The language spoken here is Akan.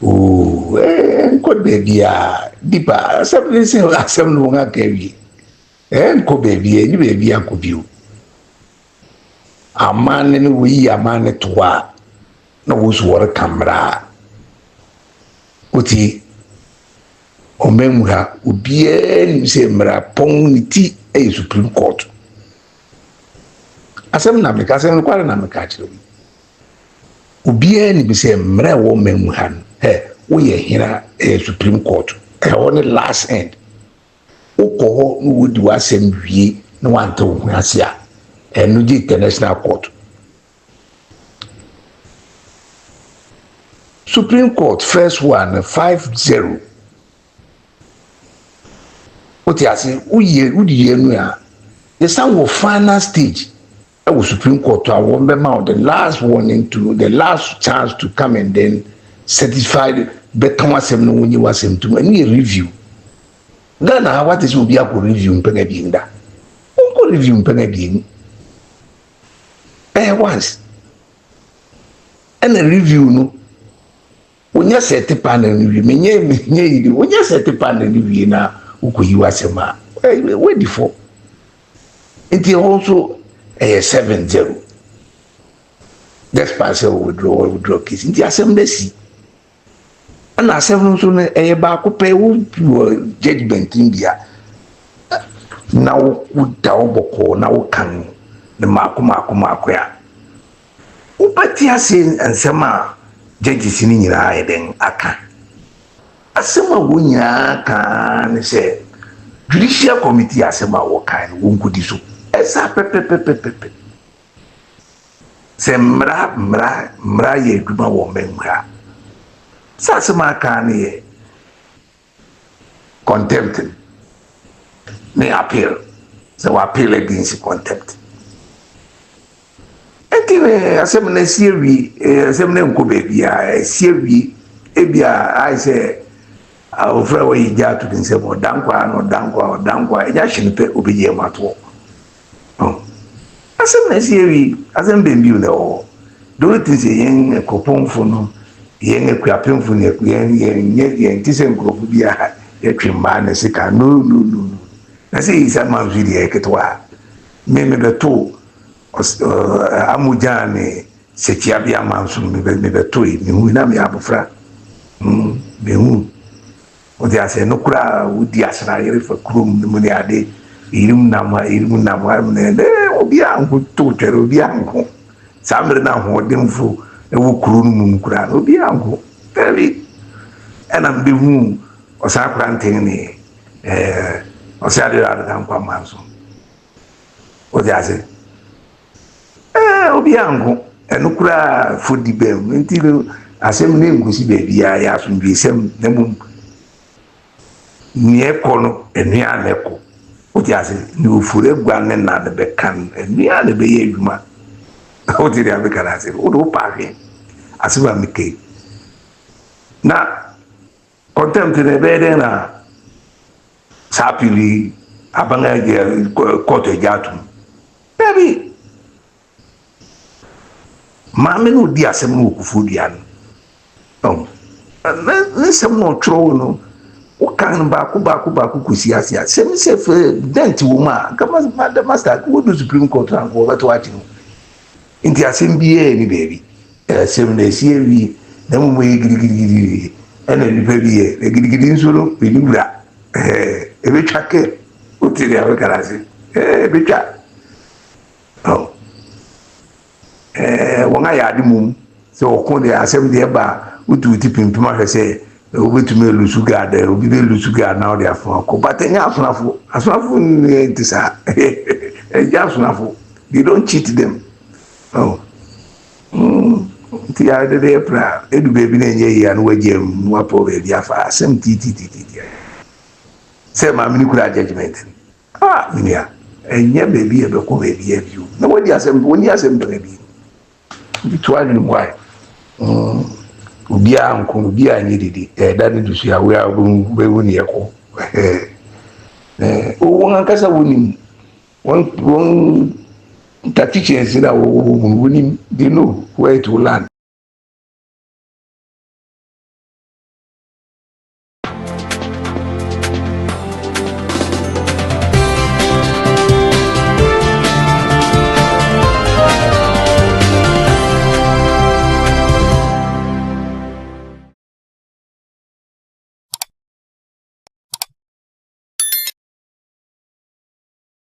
Oh, nko baby a dipa asem se asem no nga kawi. Nko baby ni baby akobio. Amane ni wi amane toa na wo so wor kamera. Oti omemura obie ni se mra pon ni ti e Supreme Court. Asem na America asem kwara na America chiro. Obie ni bi se mra wo memura no. We are here Supreme Court. On the last end. Oko no would do assembly no one to Asia and no international court. Supreme Court first one 5-0. What you say? The sound of final stage. That was Supreme Court to remember the last warning to the last chance to come and then certified better wasem no woni wasem to any review. Ghana what is will be a review mpanga biinda. Unko review mpanga biin. Once. And a review no. When you set the panel review, when you set the panel review na uko you wasema. Where before? It is also a 7-0. That's partial withdraw case. It is assembly. And as seven soon a back pay judgment in India. Now would Tauboko now can the Makuya. Upatia sin and Sama judges in your then Aka. Asema Wunya can say Judicial Committee Asema Wakan won't go this. Esa pepe. Semra ye Duma woman. Sasema kani contempt may appeal. So appeal against contempt. Anyway, asem siewi, asem nko baby a siewi ebia I say ofra we ja to den se mo dankwa eja hyenpe obeje mato. Oh. Asem siewi, asem baby no. Do it is yen koponfo no. Yen kwapemfu ne yen tisen krofu bia yetwemba ne sika no na say isa man video eketwa me beto amuja ne setia bia manso me beto ni hu na me abofra me hu o dia se no kura udi asra yere fa krum ne muni ade irim na ma ne de obi anko to twere obi anko samre na ho demfu ewu kuru nu kura obi anko very and am be hu osakura nteni osade ada nkwa manso o dey ase obi anko enukura fodi bem nti asem ne ngusi baby ya asumbi sem nemum nie kono enua neko o dey ase ni ofure gwa ne na de bekan enua de be ye adwuma o dey abekara ase o do paake asiba mike na contempt ne be de na sapili abanga ge koto jatum baby mame no di asem no okufu dia no na sem no tro no o kan ba ku kusi asia sem se dent wo ma kama master wo do Supreme Court an ko beto ati no inti asem biye ni baby sem na sie wi na mo girigiri ena ni baby girigiri nsoro pe ni bra ebetwa ke o tiri abekarase betwa oh wonga ya dimum se okon de asem de ba utu tipim ahwese obetumi lusuga de obi be lusuga na o de afo ko batenya asunafo ni ntisa eja asunafo they don't cheat them oh ti ya de pra edu baby na enye ya no wajem no apo baby afa asem titi se ma mini kura judgment minia enye baby e be ko baby e biu na wodi asem baby bitwani mwai ubia nko ubia nyididi dani dusu ya we woni yeko won kasa woni won tactics na woni they know where to land.